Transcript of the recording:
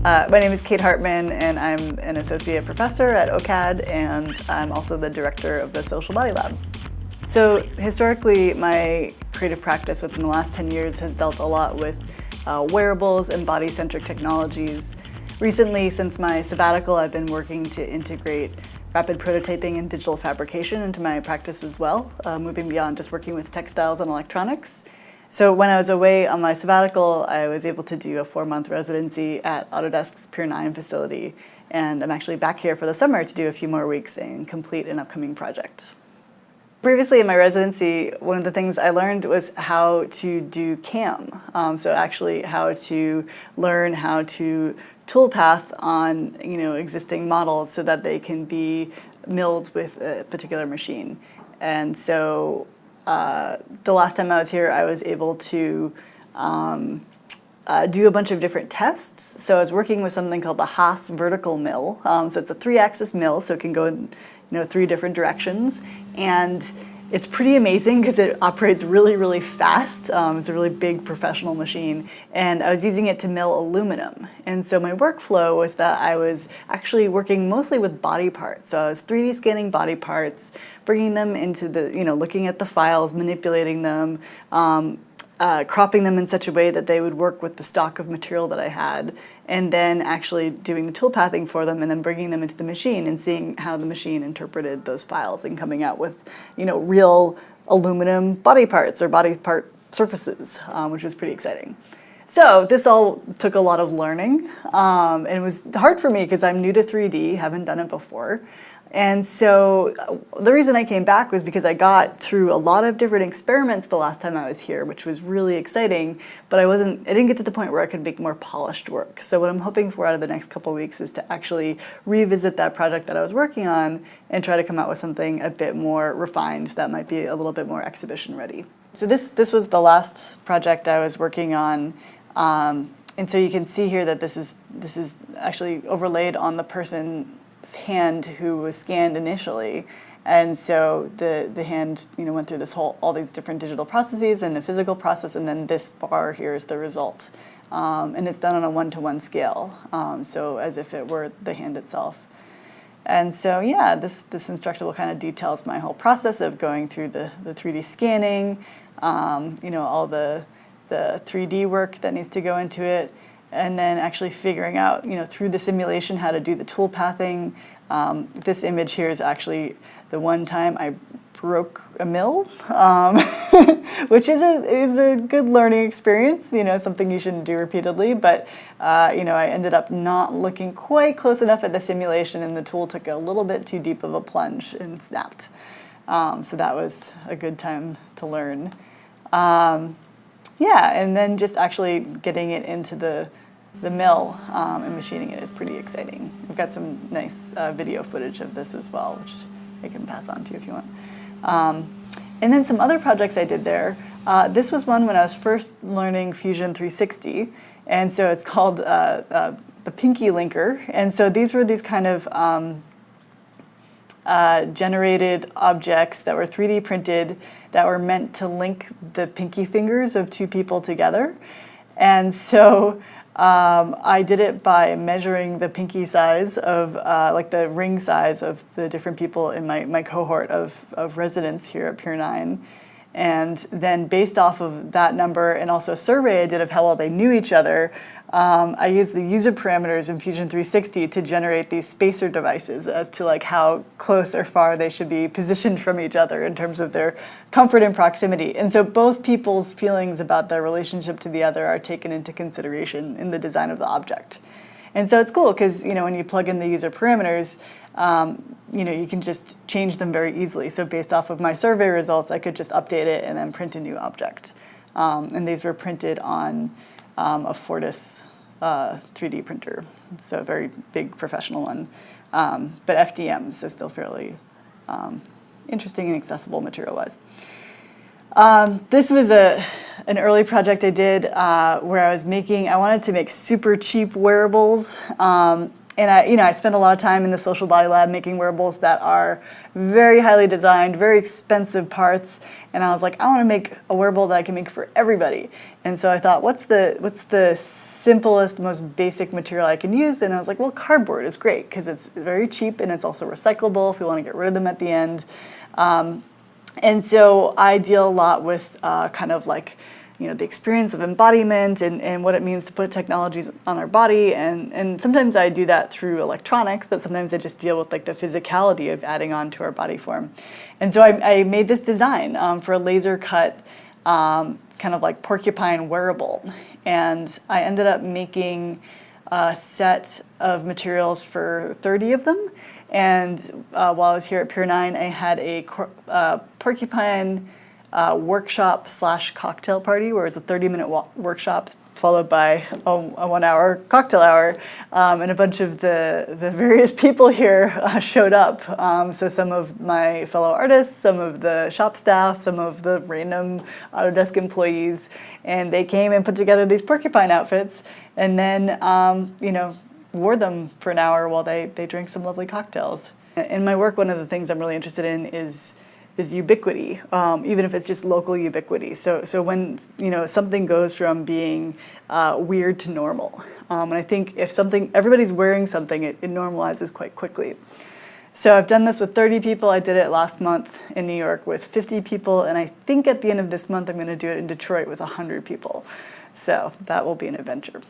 My name is Kate Hartman, and I'm an associate professor at OCAD, and I'm also the director of the Social Body Lab. So historically, my creative practice within the last 10 years has dealt a lot with wearables and body-centric technologies. Recently, since my sabbatical, I've been working to integrate rapid prototyping and digital fabrication into my practice as well, moving beyond just working with textiles and electronics. So when I was away on my sabbatical, I was able to do a 4-month residency at Autodesk's Pier 9 facility, and I'm actually back here for the summer to do a few more weeks and complete an upcoming project. Previously in my residency, one of the things I learned was how to do CAM, so actually how to learn how to toolpath on existing models so that they can be milled with a particular machine. And so the last time I was here, I was able to do a bunch of different tests. So I was working with something called the Haas vertical mill. So it's a 3-axis mill, so it can go in 3 different directions. And it's pretty amazing because it operates really, really fast. It's a really big professional machine. And I was using it to mill aluminum. And so my workflow was that I was actually working mostly with body parts. So I was 3D scanning body parts, bringing them into the, looking at the files, manipulating them, cropping them in such a way that they would work with the stock of material that I had, and then actually doing the toolpathing for them and then bringing them into the machine and seeing how the machine interpreted those files and coming out with, real aluminum body parts or body part surfaces, which was pretty exciting. So this all took a lot of learning, and it was hard for me because I'm new to 3D, haven't done it before. And so the reason I came back was because I got through a lot of different experiments the last time I was here, which was really exciting, but I didn't get to the point where I could make more polished work. So what I'm hoping for out of the next couple of weeks is to actually revisit that project that I was working on and try to come out with something a bit more refined that might be a little bit more exhibition ready. So this was the last project I was working on. And so you can see here that this is actually overlaid on the person's hand who was scanned initially, and so the hand went through all these different digital processes and a physical process, and then this bar here is the result, and it's done on a 1-to-1 scale, so as if it were the hand itself. And so yeah, this instructable kind of details my whole process of going through the 3D scanning, all the 3D work that needs to go into it, and then actually figuring out, through the simulation how to do the tool pathing. This image here is actually the one time I broke a mill, which is a good learning experience, something you shouldn't do repeatedly, but I ended up not looking quite close enough at the simulation, and the tool took a little bit too deep of a plunge and snapped. So that was a good time to learn. Yeah, and then just actually getting it into the mill and machining it is pretty exciting. We've got some nice video footage of this as well, which I can pass on to you if you want. And then some other projects I did there. This was one when I was first learning Fusion 360, and so it's called the Pinky Linker. And so these were these kind of generated objects that were 3D printed that were meant to link the pinky fingers of 2 people together. And so I did it by measuring the pinky size of, like the ring size of the different people in my cohort of residents here at Pier 9. And then based off of that number and also a survey I did of how well they knew each other, I used the user parameters in Fusion 360 to generate these spacer devices as to like how close or far they should be positioned from each other in terms of their comfort and proximity. And so both people's feelings about their relationship to the other are taken into consideration in the design of the object. And so it's cool because when you plug in the user parameters, you can just change them very easily. So based off of my survey results, I could just update it and then print a new object. And these were printed on a Fortis 3D printer, so a very big professional one, but FDM, so still fairly interesting and accessible material-wise. This was an early project I did where I wanted to make super cheap wearables, I spend a lot of time in the Social Body Lab making wearables that are very highly designed, very expensive parts. And I was like, I want to make a wearable that I can make for everybody. And so I thought, what's the simplest, most basic material I can use? And I was like, well, cardboard is great because it's very cheap and it's also recyclable if we want to get rid of them at the end. And so I deal a lot with kind of like, the experience of embodiment and what it means to put technologies on our body. And sometimes I do that through electronics, but sometimes I just deal with like the physicality of adding on to our body form. And so I made this design for a laser cut kind of like porcupine wearable. And I ended up making a set of materials for 30 of them. And while I was here at Pier 9, I had a porcupine workshop / cocktail party, where it was a 30-minute workshop followed by a 1-hour cocktail hour, and a bunch of the various people here showed up. So some of my fellow artists, some of the shop staff, some of the random Autodesk employees, and they came and put together these porcupine outfits, and then wore them for an hour while they drank some lovely cocktails. In my work, one of the things I'm really interested in is ubiquity, even if it's just local ubiquity. So when something goes from being weird to normal, and I think if everybody's wearing something, it normalizes quite quickly. So I've done this with 30 people. I did it last month in New York with 50 people, and I think at the end of this month I'm going to do it in Detroit with 100 people. So that will be an adventure.